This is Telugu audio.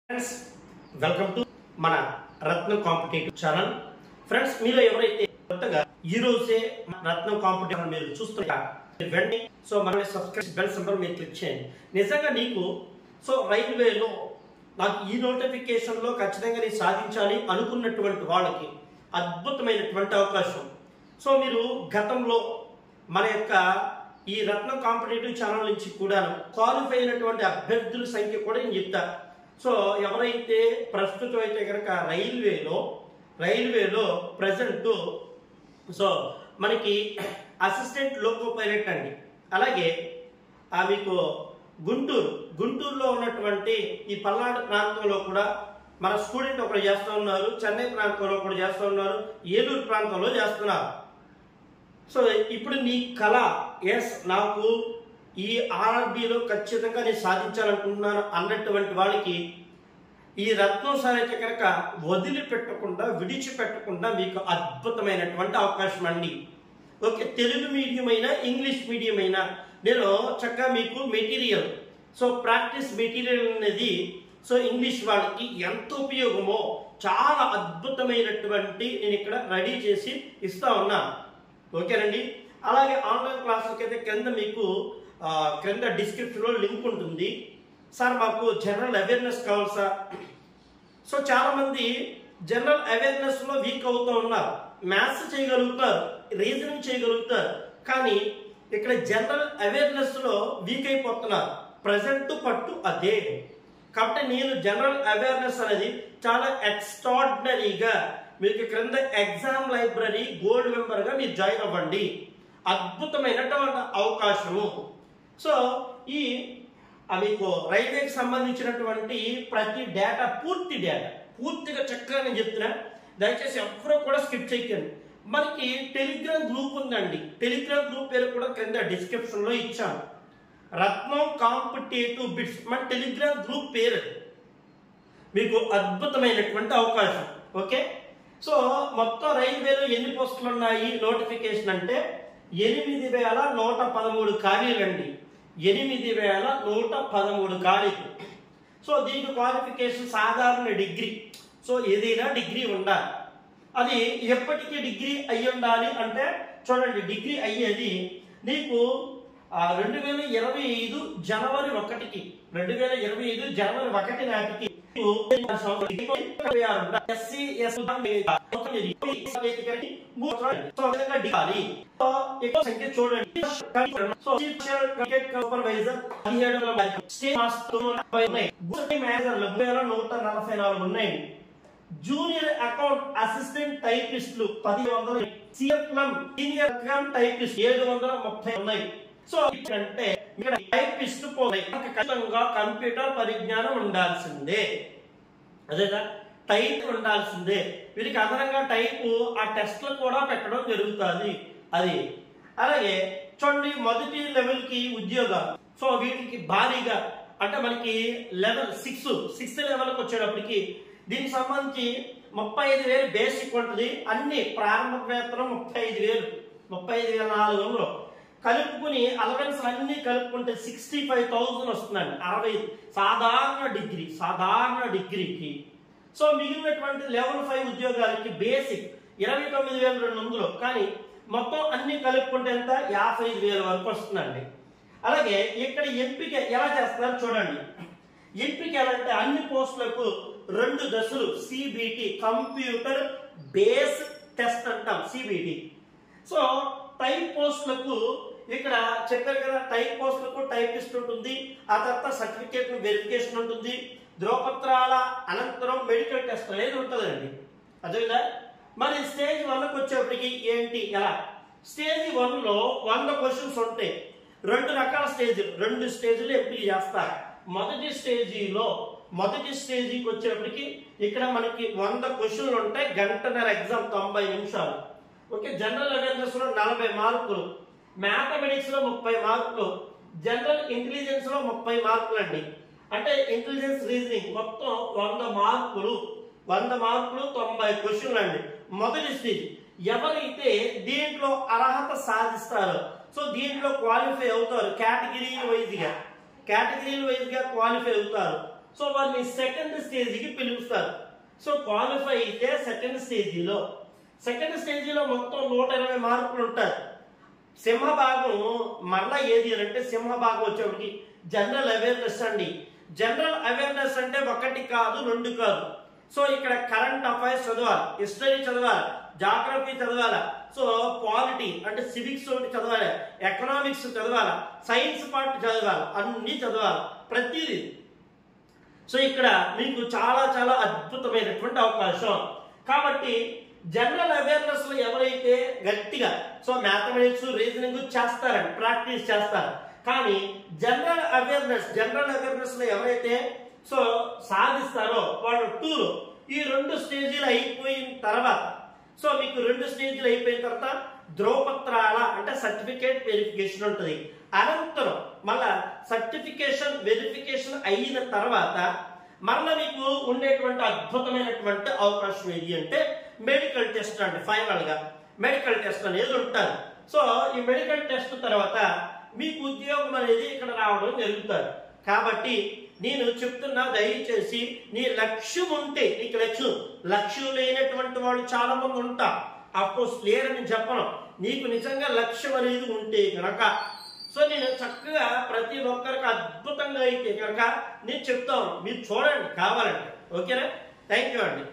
ఫ్రెండ్స్ వెల్కమ్ టు మన రత్నం కాంపిటేటివ్ ఛానల్. ఫ్రెండ్స్ మీలో ఎవరైతే కొత్తగా ఈ రోజే రత్నం కాంపిటేటివ్ మీరు చూస్తున్నారు వెంటనే మన సబ్స్క్రైబ్ బెల్ సింబల్ మీరు క్లిక్ చేయండి. నిజంగా నీకు రైల్వేలో నాకు ఈ నోటిఫికేషన్ లో ఖచ్చితంగా నేను సాధించాలి అనుకున్నటువంటి వాళ్ళకి అద్భుతమైనటువంటి అవకాశం. మీరు గతంలో మన యొక్క ఈ రత్నం కాంపిటేటివ్ ఛానల్ నుంచి కూడా క్వాలిఫై అయినటువంటి అభ్యర్థుల సంఖ్య కూడా నేను చెప్తా. ఎవరైతే ప్రస్తుతం అయితే కనుక రైల్వేలో ప్రజెంట్ మనకి అసిస్టెంట్ లోకో పైలట్ అండి, అలాగే మీకు గుంటూరులో ఉన్నటువంటి ఈ పల్నాడు ప్రాంతంలో కూడా మన స్టూడెంట్ ఒకరు చేస్తూ ఉన్నారు, చెన్నై ప్రాంతంలో కూడా చేస్తూ ఉన్నారు, ఏలూరు ప్రాంతంలో చేస్తున్నారు. ఇప్పుడు నీ కళ నాకు ఈ ఆర్ఆర్బీలో ఖచ్చితంగా నేను సాధించాలనుకుంటున్నాను అన్నటువంటి వాళ్ళకి ఈ రత్నం సార్ అయితే కనుక విడిచిపెట్టకుండా మీకు అద్భుతమైనటువంటి అవకాశం అండి. ఓకే, తెలుగు మీడియం అయినా ఇంగ్లీష్ మీడియం అయినా నేను చక్కగా మీకు మెటీరియల్ ప్రాక్టీస్ మెటీరియల్ అనేది ఇంగ్లీష్ వాళ్ళకి ఎంత ఉపయోగమో చాలా అద్భుతమైనటువంటి నేను ఇక్కడ రెడీ చేసి ఇస్తా ఉన్నా. ఓకేనండి, అలాగే ఆన్లైన్ క్లాసులకి అయితే క్రింద డిస్క్రిప్షన్లో లింక్ ఉంటుంది. సార్ మాకు జనరల్ అవేర్నెస్ కావాలి సార్. చాలా మంది జనరల్ అవేర్నెస్ లో వీక్ అవుతూ ఉన్నారు, మ్యాథ్స్ చేయగలుగుతారు, రీజనింగ్ చేయగలుగుతారు, కానీ ఇక్కడ జనరల్ అవేర్నెస్ లో వీక్ అయిపోతున్నారు. ప్రజెంట్ పట్టు అదే కాబట్టి నేను జనరల్ అవేర్నెస్ అనేది చాలా ఎక్స్ట్రాడినరీగా మీకు క్రింద ఎగ్జామ్ లైబ్రరీ గోల్డ్ మెంబర్ గా మీరు జాయిన్ అవ్వండి. అద్భుతమైనటువంటి అవకాశము. ఈ మీకు రైల్వేకి సంబంధించినటువంటి ప్రతి డేటా పూర్తిగా చక్కగా నేను చెప్తున్నా, దయచేసి ఎవరో కూడా స్కిప్ చేయకండి. మనకి టెలిగ్రామ్ గ్రూప్ ఉందండి, టెలిగ్రామ్ గ్రూప్ పేరు కూడా క్రింద డిస్క్రిప్షన్ లో ఇచ్చాను, రత్నం కాంపిటేటివ్ బిట్స్ మన టెలిగ్రామ్ గ్రూప్ పేరు. మీకు అద్భుతమైనటువంటి అవకాశం. ఓకే, మొత్తం రైల్వేలో ఎన్ని పోస్టులు ఉన్నాయి నోటిఫికేషన్ అంటే 8,113 ఖాళీలండి, 8,113 ఖాళీలు. దీనికి క్వాలిఫికేషన్ సాధారణ డిగ్రీ, ఏదైనా డిగ్రీ ఉండాలి. అది ఎప్పటికీ డిగ్రీ అయ్యి ఉండాలి అంటే చూడండి, డిగ్రీ అయ్యేది నీకు 2025 జనవరి 1కి 2025 జనవరి 1 నాటికి చూడండి. సూపర్వైజర్ 144 ఉన్నాయి, జూనియర్ అకౌంట్ అసిస్టెంట్ టైపిస్టులు 1000, సీనియర్ అకౌంట్ టైపిస్ట్ 730 ఉన్నాయి. అంటే టైపిస్ట్ ఖచ్చితంగా కంప్యూటర్ పరిజ్ఞానం ఉండాల్సిందే, అదేగా టైప్ ఉండాల్సిందే. వీరికి అదనంగా టైపు ఆ టెస్ట్లు కూడా పెట్టడం జరుగుతుంది. అది అలాగే చూడండి, మొదటి లెవెల్ కి ఉద్యోగాలు వీటికి భారీగా అంటే మనకి లెవెల్ 6th లెవెల్కి వచ్చేటప్పటికి దీనికి సంబంధించి 35,000 బేసిక్ ఉంటుంది. అన్ని ప్రారంభ వేతనం 35,400 కలుపుకుని అలవెన్స్ అన్ని కలుపుకుంటే 65,000 వస్తుందండి. 65 సాధారణ డిగ్రీకి. మిగిలినటువంటి లెవెల్ 5 ఉద్యోగాలకి బేసిక్ 29,200, కానీ మొత్తం అన్ని కలుపుకుంటే ఎంత 55,000 వరకు వస్తుందండి. అలాగే ఇక్కడ ఎంపిక ఎలా చేస్తున్నారు చూడండి. ఎంపిక ఎలా అంటే అన్ని పోస్టులకు 2 దశలు సిబిటి, కంప్యూటర్ బేస్ టెస్ట్ అంటాం సిబిటి. టైప్ పోస్టులకు ఇక్కడ చెప్పారు కదా, టైప్ పోస్టులకు టైపిస్ట్ ఉంటుంది, ఆ తర్వాత సర్టిఫికేట్ వెరిఫికేషన్ ఉంటుంది, ధ్రువపత్రాల అనంతరం మెడికల్ టెస్ట్ అనేది ఉంటుందండి. అదేవిధంగా మరి స్టేజ్ 1కి వచ్చేప్పటికి ఏంటి ఎలా, స్టేజ్ 1లో 100 క్వశ్చన్స్ ఉంటాయి. 2 రకాల రెండు స్టేజీలు ఎంపిక చేస్తారు. మొదటి స్టేజీకి వచ్చేప్పటికి ఇక్కడ మనకి 100 క్వశ్చన్లు ఉంటాయి, గంటన్నర ఎగ్జామ్ 90 నిమిషాలు. ఓకే, జనరల్ అవేర్నెస్ లో 40 మార్కులు, మ్యాథమెటిక్స్ లో 30 మార్కులు, జనరల్ ఇంటెలిజెన్స్ లో 30 మార్కులు అండి. అంటే ఇంటెలిజెన్స్ రీజనింగ్ మొత్తం 100 మార్కులు 90 క్వశ్చన్లు అండి. మొదటి స్టేజ్ ఎవరైతే దీంట్లో అర్హత సాధిస్తారో దీంట్లో క్వాలిఫై అవుతారు, కేటగిరీ వైజ్ గా క్వాలిఫై అవుతారు. సో వాళ్ళని సెకండ్ స్టేజ్కి పిలుస్తారు. సో క్వాలిఫై అయితే సెకండ్ స్టేజీలో మొత్తం 120 మార్కులు ఉంటారు. సింహభాగం మరలా ఏది అంటే సింహభాగం వచ్చేప్పటికి జనరల్ అవేర్నెస్ అండి. జనరల్ అవేర్నెస్ అంటే 1 కాదు 2 కాదు. సో ఇక్కడ కరెంట్ అఫైర్స్ చదవాలి, హిస్టరీ చదవాలి, జాగ్రఫీ చదవాలి, సో పాలిటీ అంటే సివిక్స్ ఒకటి చదవాలి, ఎకనామిక్స్ చదవాలి, సైన్స్ పార్ట్ చదవాలి, అన్ని చదవాలి ప్రతిదీ. సో ఇక్కడ మీకు చాలా చాలా అద్భుతమైనటువంటి అవకాశం. కాబట్టి జనరల్ అవేర్నెస్ లో ఎవరైతే గట్టిగా సో మ్యాథమెటిక్స్ రీజనింగ్ చేస్తారండి, ప్రాక్టీస్ చేస్తారు. కానీ జనరల్ అవేర్నెస్ లో ఎవరైతే సో సాధిస్తారో వాళ్ళు 2 ఈ 2 స్టేజీలు అయిపోయిన తర్వాత, సో మీకు 2 స్టేజీలు అయిపోయిన తర్వాత ధ్రువపత్రాల అంటే సర్టిఫికేట్ వెరిఫికేషన్ ఉంటుంది. అనంతరం మళ్ళా సర్టిఫికేషన్ వెరిఫికేషన్ అయిన తర్వాత మళ్ళీ మీకు ఉండేటువంటి అద్భుతమైనటువంటి అవకాశం ఏది అంటే మెడికల్ టెస్ట్ అండి. ఫైనల్ గా మెడికల్ టెస్ట్ అనేది ఉంటారు. సో ఈ మెడికల్ టెస్ట్ తర్వాత మీకు ఉద్యోగం అనేది ఇక్కడ రావడం జరుగుతుంది. కాబట్టి నేను చెప్తున్నా, దయచేసి నీ లక్ష్యం ఉంటే, నీకు లక్ష్యం లేనటువంటి వాళ్ళు చాలా మంది ఉంటారు. అఫ్కోర్స్ లేరని చెప్పను, నీకు నిజంగా లక్ష్యం అనేది ఉంటే కనుక సో నేను చక్కగా ప్రతి ఒక్కరికి అద్భుతంగా అయితే కనుక నేను చెప్తాను, మీరు చూడండి కావాలంటే. ఓకేనా? థ్యాంక్ యూ అండి.